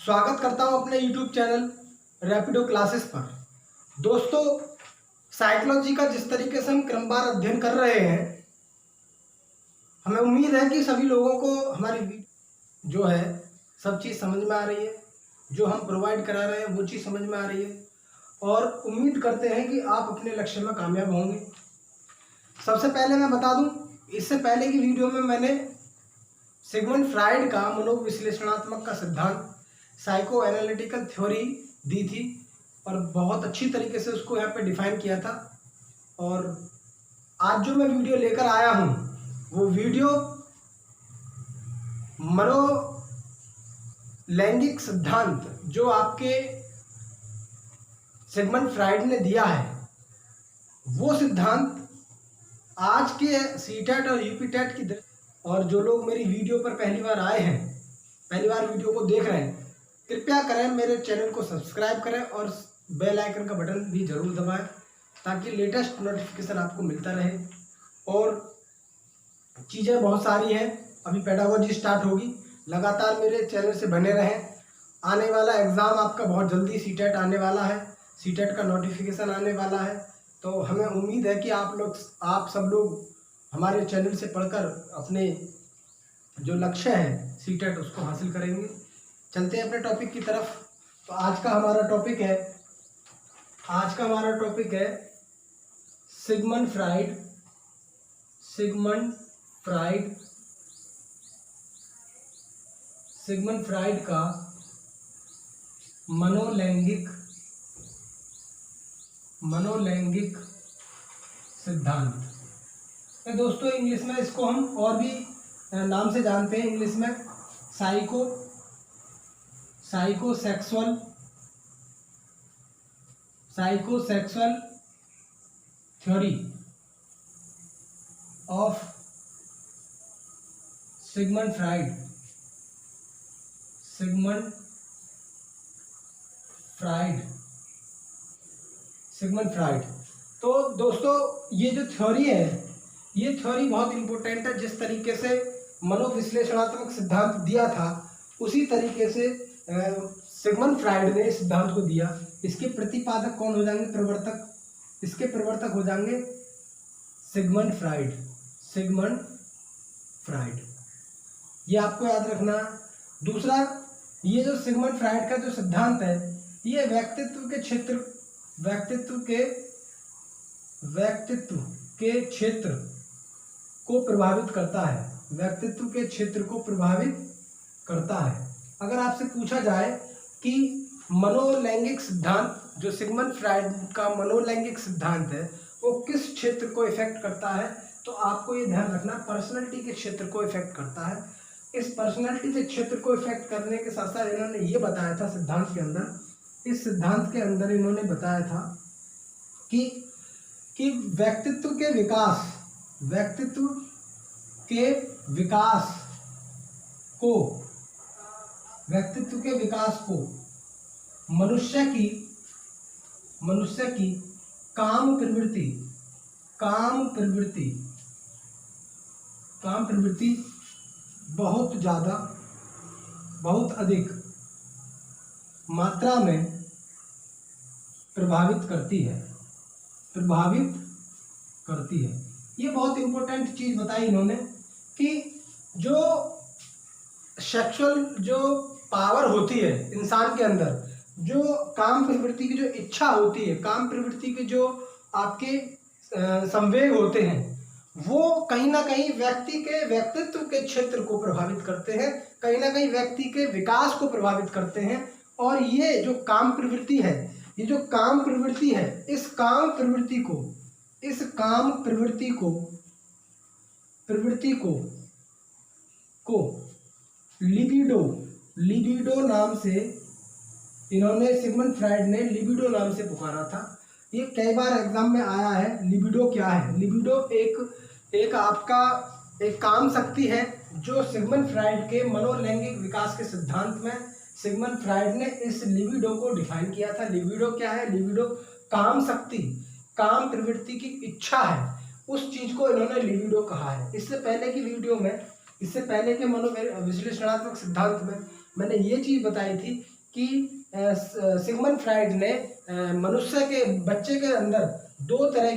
स्वागत करता हूं अपने YouTube चैनल रैपिडो क्लासेस पर। दोस्तों, साइकोलॉजी का जिस तरीके से हम क्रमवार अध्ययन कर रहे हैं, हमें उम्मीद है कि सभी लोगों को हमारी जो है सब चीज़ समझ में आ रही है। जो हम प्रोवाइड करा रहे हैं वो चीज़ समझ में आ रही है और उम्मीद करते हैं कि आप अपने लक्ष्य में कामयाब होंगे। सबसे पहले मैं बता दूं, इससे पहले की वीडियो में मैंने सिगमंड फ्राइड का मनोविश्लेषणात्मक का सिद्धांत, साइको एनालिटिकल थ्योरी दी थी और बहुत अच्छी तरीके से उसको यहाँ पे डिफाइन किया था। और आज जो मैं वीडियो लेकर आया हूँ वो वीडियो मनोलैंगिक सिद्धांत जो आपके सिगमंड फ्राइड ने दिया है, वो सिद्धांत आज के सीटेट और यूपीटेट की और जो लोग मेरी वीडियो पर पहली बार आए हैं, पहली बार वीडियो को देख रहे हैं, कृपया करें मेरे चैनल को सब्सक्राइब करें और बेल आइकन का बटन भी जरूर दबाएं ताकि लेटेस्ट नोटिफिकेशन आपको मिलता रहे। और चीज़ें बहुत सारी हैं, अभी पेडागोजी स्टार्ट होगी, लगातार मेरे चैनल से बने रहें। आने वाला एग्ज़ाम आपका बहुत जल्दी सीटेट आने वाला है, सीटेट का नोटिफिकेशन आने वाला है, तो हमें उम्मीद है कि आप सब लोग हमारे चैनल से पढ़कर अपने जो लक्ष्य है सीटेट उसको हासिल करेंगे। चलते हैं अपने टॉपिक की तरफ। तो आज का हमारा टॉपिक है सिगमंड फ्राइड का मनोलैंगिक सिद्धांत। तो दोस्तों, इंग्लिश में इसको हम और भी नाम से जानते हैं। इंग्लिश में psychosexual theory of Sigmund Freud. तो दोस्तों, ये जो थ्योरी है, ये थ्योरी बहुत इंपॉर्टेंट है। जिस तरीके से मनोविश्लेषणात्मक सिद्धांत दिया था उसी तरीके से सिगमंड फ्राइड ने इस सिद्धांत को दिया। इसके प्रतिपादक कौन हो जाएंगे? प्रवर्तक। इसके प्रवर्तक हो जाएंगे सिगमंड फ्राइड। ये आपको याद रखना। दूसरा, ये जो सिगमंड फ्राइड का जो सिद्धांत है, ये व्यक्तित्व के क्षेत्र को प्रभावित करता है। अगर आपसे पूछा जाए कि मनोलैंगिक सिद्धांत, जो सिगमंड फ्राइड का मनोलैंगिक सिद्धांत है, वो किस क्षेत्र को इफेक्ट करता है, तो आपको ये ध्यान रखना, पर्सनैलिटी के क्षेत्र को इफेक्ट करता है। इस पर्सनैलिटी के क्षेत्र को इफेक्ट करने के साथ साथ इन्होंने ये बताया था इस सिद्धांत के अंदर इन्होंने बताया था कि व्यक्तित्व के विकास को मनुष्य की काम प्रवृत्ति बहुत अधिक मात्रा में प्रभावित करती है। ये बहुत इंपॉर्टेंट चीज बताई इन्होंने कि जो सेक्सुअल जो पावर होती है इंसान के अंदर, जो काम प्रवृत्ति की जो इच्छा होती है, काम प्रवृत्ति के जो आपके संवेग होते हैं, वो कहीं ना कहीं व्यक्ति के व्यक्तित्व के क्षेत्र को प्रभावित करते हैं, कहीं ना कहीं व्यक्ति के विकास को प्रभावित करते हैं। और ये जो काम प्रवृत्ति है, इस काम प्रवृत्ति को लिबिडो नाम से, इन्होंने सिगमंड फ्राइड ने लिबिडो नाम से पुकारा था। ये कई बार एग्जाम में आया है। लिबिडो क्या है? लिबिडो एक आपका एक काम शक्ति है जो सिगमंड फ्राइड के मनोलैंगिक विकास के सिद्धांत में सिगमंड फ्राइड ने इस लिबिडो को डिफाइन किया था। लिबिडो क्या है? लिबिडो काम शक्ति, काम प्रवृत्ति की इच्छा है, उस चीज को इन्होंने लिबिडो कहा है। इससे पहले की वीडियो में, इससे पहले के मनोविश्लेषणात्मक सिद्धांत में मैंने ये चीज़ बताई थी कि सिगमंड फ्राइड ने मनुष्य के बच्चे के अंदर दो तरह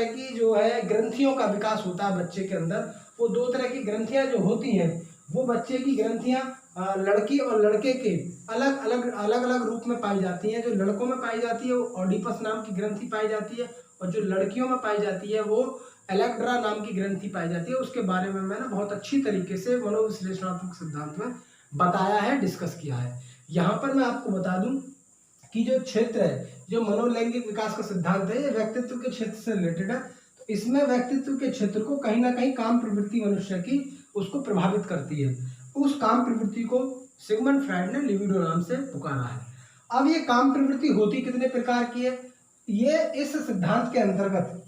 की जो है ग्रंथियों का विकास होता है बच्चे के अंदर। वो दो तरह की ग्रंथियां जो होती हैं वो बच्चे की ग्रंथियां लड़की और लड़के के अलग अलग रूप में पाई जाती हैं। जो लड़कों में पाई जाती है वो ऑडिपस नाम की ग्रंथि पाई जाती है, और जो लड़कियों में पाई जाती है वो एलेक्ट्रा नाम की ग्रंथि पाई जाती है। उसके बारे में मैंने बहुत अच्छी तरीके से मनोविश्लेषणात्मक सिद्धांत में बताया है, डिस्कस किया है। यहाँ पर मैं आपको बता दूं कि जो क्षेत्र है, जो मनोलैंगिक विकास का सिद्धांत है, ये व्यक्तित्व के क्षेत्र से रिलेटेड है। तो इसमें व्यक्तित्व के क्षेत्र को कहीं ना कहीं काम प्रवृत्ति मनुष्य की उसको प्रभावित करती है। उस काम प्रवृत्ति को सिगमंड फ्राइड ने लिबिडो नाम से पुकारा है। अब ये काम प्रवृत्ति होती कितने प्रकार की है? ये इस सिद्धांत के अंतर्गत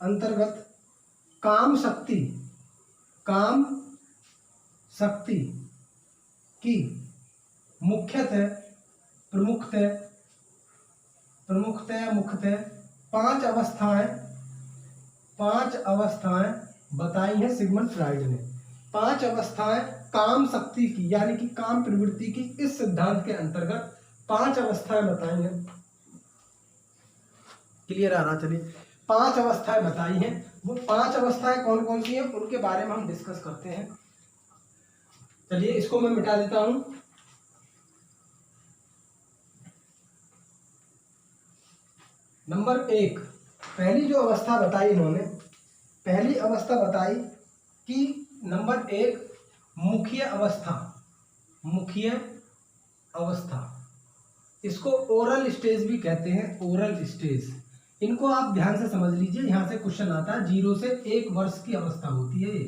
अंतर्गत काम शक्ति की मुख्यतः पांच अवस्थाएं बताई हैं सिगमंड फ्राइड ने। पांच अवस्थाएं काम शक्ति की यानी कि काम प्रवृत्ति की इस सिद्धांत के अंतर्गत पांच अवस्थाएं बताई हैं। क्लियर आ रहा? चलिए, पांच अवस्थाएं बताई हैं। वो पांच अवस्थाएं कौन कौन सी हैं उनके बारे में हम डिस्कस करते हैं। चलिए, इसको मैं मिटा देता हूं। नंबर 1, पहली जो अवस्था बताई इन्होंने, पहली अवस्था बताई कि नंबर 1 मुख्य अवस्था। इसको ओरल स्टेज भी कहते हैं, ओरल स्टेज। इनको आप ध्यान से समझ लीजिए, यहाँ से क्वेश्चन आता है। 0 से 1 वर्ष की अवस्था होती है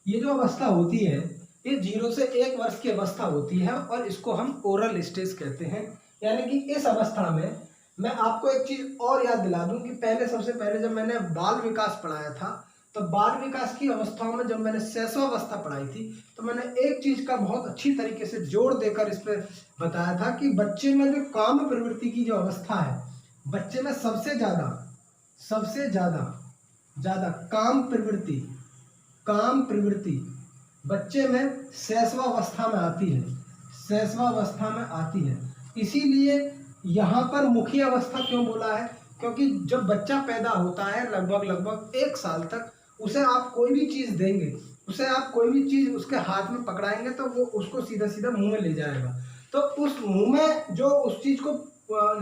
ये जो अवस्था होती है ये 0 से 1 वर्ष की अवस्था होती है, और इसको हम ओरल स्टेज कहते हैं। यानी कि इस अवस्था में मैं आपको एक चीज और याद दिला दूं कि सबसे पहले जब मैंने बाल विकास पढ़ाया था, तो बाल विकास की अवस्थाओं में जब मैंने शैशवावस्था पढ़ाई थी, तो मैंने एक चीज का बहुत अच्छी तरीके से जोर देकर इस पर बताया था कि बच्चे में जो काम प्रवृत्ति की जो अवस्था है, बच्चे में सबसे ज्यादा काम प्रवृत्ति बच्चे में शैशवावस्था में आती है। इसीलिए यहाँ पर मुख्य अवस्था क्यों बोला है? क्योंकि जब बच्चा पैदा होता है लगभग 1 साल तक उसे आप कोई भी चीज देंगे, उसे आप कोई भी चीज उसके हाथ में पकड़ाएंगे तो वो उसको सीधा सीधा मुंह में ले जाएगा। तो उस मुंह में जो उस चीज को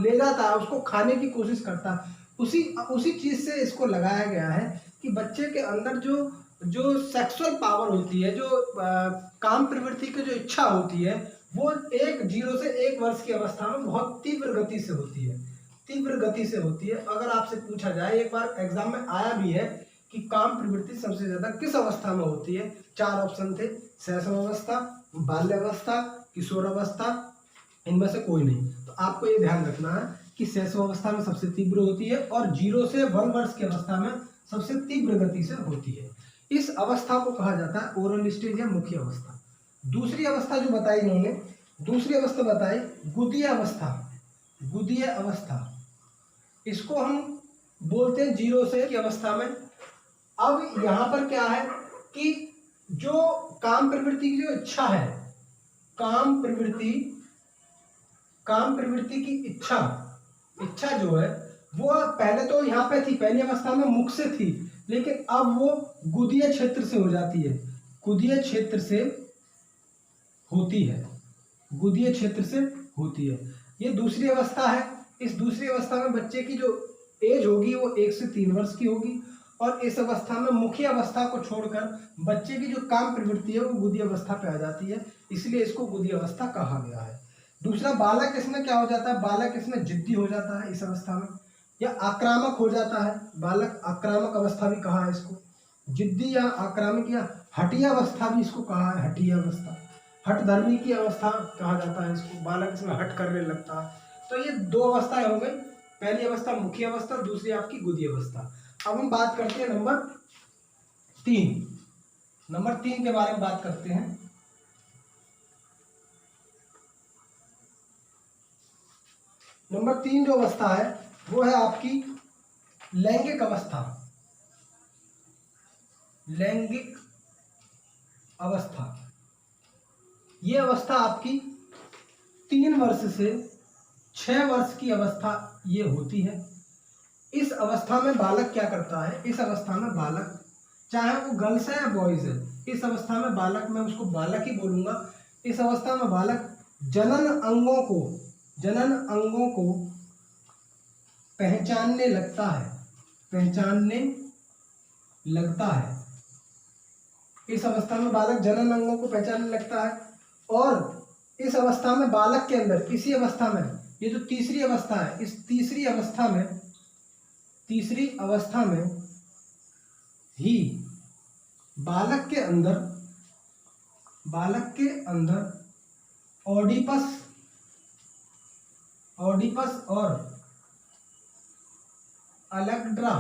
ले जाता है, उसको खाने की कोशिश करता है, उसी चीज से इसको लगाया गया है कि बच्चे के अंदर जो सेक्सुअल पावर होती है, जो काम प्रवृत्ति की जो इच्छा होती है, वो 0 से 1 वर्ष की अवस्था में बहुत तीव्र गति से होती है। अगर आपसे पूछा जाए, एक बार एग्जाम में आया भी है कि काम प्रवृत्ति सबसे ज्यादा किस अवस्था में होती है, 4 ऑप्शन थे: शैशवावस्था, बाल्यावस्था, किशोरावस्था, इनमें से कोई नहीं। तो आपको ये ध्यान रखना है कि शैशवावस्था में सबसे तीव्र होती है, और 0 से 1 वर्ष की अवस्था में सबसे तीव्र गति से होती है। इस अवस्था को कहा जाता है ओरल स्टेज या मुख्य अवस्था। दूसरी अवस्था जो बताई इन्होंने, दूसरी अवस्था बताई गुदीय अवस्था। इसको हम बोलते हैं 0 से की अवस्था में। अब यहाँ पर क्या है कि जो काम प्रवृत्ति की जो इच्छा है, काम प्रवृत्ति की इच्छा जो है वो पहले तो यहाँ पे थी, पहली अवस्था में मुख से थी, लेकिन अब वो गुदीय क्षेत्र से हो जाती है, गुदीय क्षेत्र से होती है। ये दूसरी अवस्था है। इस दूसरी अवस्था में बच्चे की जो एज होगी वो 1 से 3 वर्ष की होगी, और इस अवस्था में मुख्य अवस्था को छोड़कर बच्चे की जो काम प्रवृत्ति है वो गुदीय अवस्था पे आ जाती है, इसलिए इसको गुदीय अवस्था कहा गया है। दूसरा, बालक इसमें क्या हो जाता है? बालक इसमें जिद्दी हो जाता है इस अवस्था में, या आक्रामक हो जाता है। बालक आक्रामक अवस्था भी कहा है इसको, जिद्दी या आक्रामक या हठीय अवस्था भी इसको कहा है, हठीय अवस्था, हठधर्मी की अवस्था कहा जाता है इसको। बालक इसमें हठ करने लगता है। तो ये 2 अवस्थाएं हो गई, पहली अवस्था मुख्य अवस्था, दूसरी आपकी गुदीय अवस्था। अब हम बात करते हैं नंबर 3 के बारे में बात करते हैं। नंबर 3 जो अवस्था है वो है आपकी लैंगिक अवस्था। लैंगिक अवस्था। ये अवस्था आपकी 3 वर्ष से 6 वर्ष की अवस्था ये होती है। इस अवस्था में बालक क्या करता है, इस अवस्था में बालक, चाहे वो गर्ल्स है या बॉयज है, इस अवस्था में बालक, मैं उसको बालक ही बोलूंगा, इस अवस्था में बालक जनन अंगों को पहचानने लगता है। इस अवस्था में बालक जनन अंगों को पहचानने लगता है। और इस अवस्था में बालक के अंदर, इसी अवस्था में, ये जो तीसरी अवस्था है, इस तीसरी अवस्था में ही बालक के अंदर ऑडिपस और अलग्ड्रा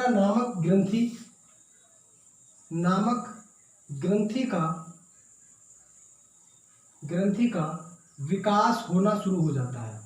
नामक ग्रंथि का विकास होना शुरू हो जाता है,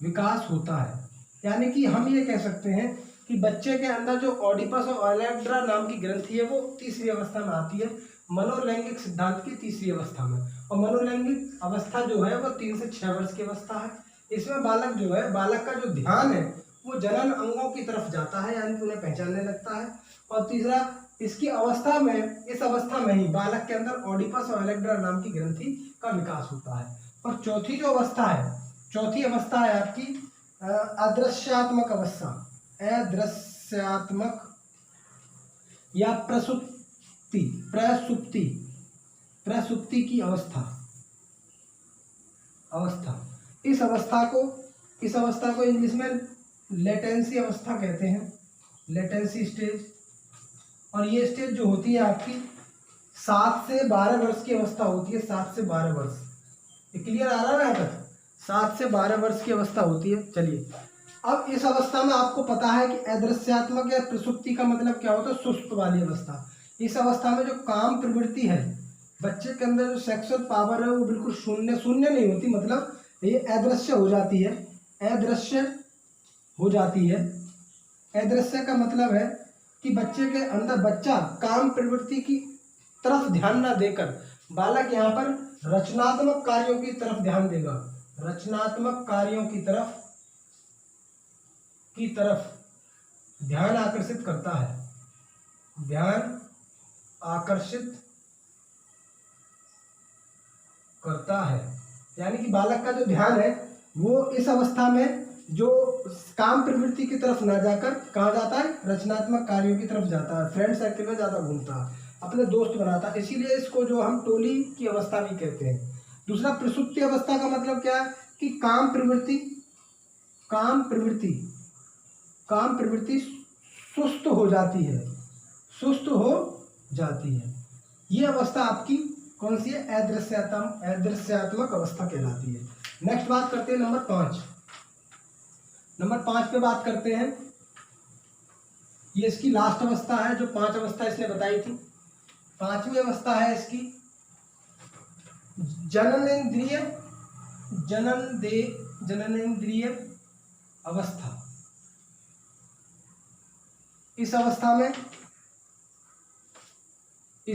विकास होता है। यानी कि हम ये कह सकते हैं कि बच्चे के अंदर जो ऑडिपस और अलग्ड्रा नाम की ग्रंथि है वो तीसरी अवस्था में आती है, मनोलैंगिक सिद्धांत की तीसरी अवस्था में। और मनोलैंगिक अवस्था जो है वो 3 से 6 वर्ष की अवस्था है। इसमें बालक जो है, बालक का जो ध्यान है वो जनन अंगों की तरफ जाता है, यानी कि उन्हें पहचानने लगता है। और तीसरा, इसकी अवस्था में, इस अवस्था में ही बालक के अंदर ऑडिपस और अलग्ड्रा नाम की ग्रंथि का विकास होता है। और चौथी जो अवस्था है, चौथी अवस्था है आपकी अदृश्यात्मक अवस्था, अदृश्यात्मक या प्रसुप्ति की अवस्था। इस अवस्था को इंग्लिश में लेटेंसी अवस्था कहते हैं, लेटेंसी स्टेज। और ये स्टेज जो होती है आपकी 7 से 12 वर्ष की अवस्था होती है, 7 से 12 वर्ष। ये क्लियर आ रहा है यहाँ तक? 7 से 12 वर्ष की अवस्था होती है। चलिए, अब इस अवस्था में आपको पता है कि अदृश्यात्मक या प्रसुप्ति का मतलब क्या होता है, सुस्त वाली अवस्था। इस अवस्था में जो काम प्रवृत्ति है, बच्चे के अंदर जो सेक्सुअल पावर है वो बिल्कुल शून्य नहीं होती, मतलब ये अदृश्य हो जाती है। अदृश्य का मतलब है कि बच्चे के अंदर, बच्चा काम प्रवृत्ति की तरफ ध्यान ना देकर बालक यहाँ पर रचनात्मक कार्यों की तरफ ध्यान देगा, रचनात्मक कार्यों की तरफ ध्यान आकर्षित करता है, ध्यान आकर्षित करता है। यानी कि बालक का जो ध्यान है वो इस अवस्था में जो काम प्रवृत्ति की तरफ ना जाकर कहाँ जाता है, रचनात्मक कार्यों की तरफ जाता है, फ्रेंड सर्कल में ज़्यादा घूमता है, अपने दोस्त बनाता है। इसीलिए इसको जो हम टोली की अवस्था भी कहते हैं। दूसरा, प्रसुप्ति अवस्था का मतलब क्या है कि काम प्रवृत्ति सुस्त हो जाती है। ये अवस्था आपकी कौन सी है, अदृश्यात्मक अवस्था कहलाती है। नेक्स्ट बात करते हैं नंबर 5 पे बात करते हैं। ये इसकी लास्ट अवस्था है, जो 5 अवस्था इसने बताई थी। 5वीं अवस्था है इसकी जननेंद्रिय अवस्था। इस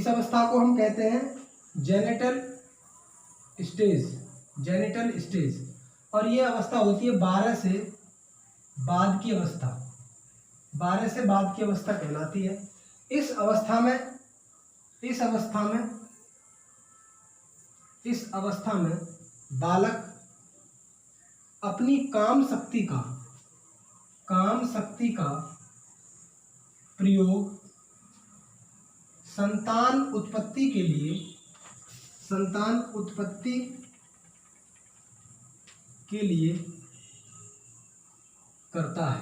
अवस्था को हम कहते हैं जेनिटल स्टेज। और ये अवस्था होती है 12 से बाद की अवस्था कहलाती है। इस अवस्था में बालक अपनी काम शक्ति का प्रयोग संतान उत्पत्ति के लिए करता है।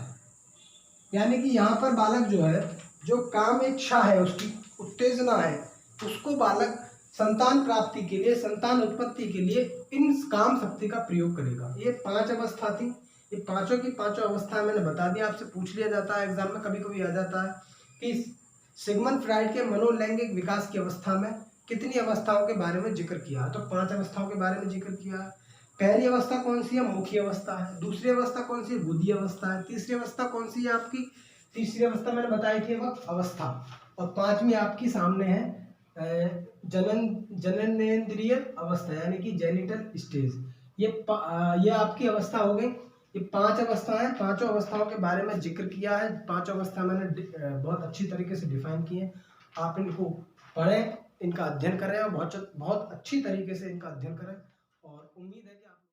यानी कि यहाँ पर बालक जो है, जो काम इच्छा है, उसकी उत्तेजना है, उसको बालक संतान प्राप्ति के लिए, संतान उत्पत्ति के लिए इन काम शक्ति का प्रयोग करेगा। ये 5 अवस्था थी। ये पांचों की पांचों अवस्थाएं मैंने बता दिया। आपसे पूछ लिया जाता है एग्जाम में, कभी कभी आ जाता है कि सिगमंड फ्राइड के मनोलैंगिक विकास की अवस्था में कितनी अवस्थाओं के बारे में जिक्र किया। तो 5 अवस्थाओं के बारे में जिक्र किया। पहली अवस्था कौन सी है, मुखी अवस्था है। दूसरी अवस्था कौन सी है, बुद्धि अवस्था है। तीसरी अवस्था कौन सी है आपकी, तीसरी अवस्था मैंने बताई थी वह अवस्था, और पांचवी आपकी सामने है जननेंद्रिय अवस्था यानी कि जेनिटल स्टेज। ये आपकी अवस्था हो गई। ये 5 अवस्थाएं, पांचों अवस्थाओं के बारे में जिक्र किया है। पांचों अवस्था मैंने बहुत अच्छी तरीके से डिफाइन की है। आप इनको पढ़ें, इनका अध्ययन करें और बहुत बहुत अच्छी तरीके से इनका अध्ययन करें, और उम्मीद है कि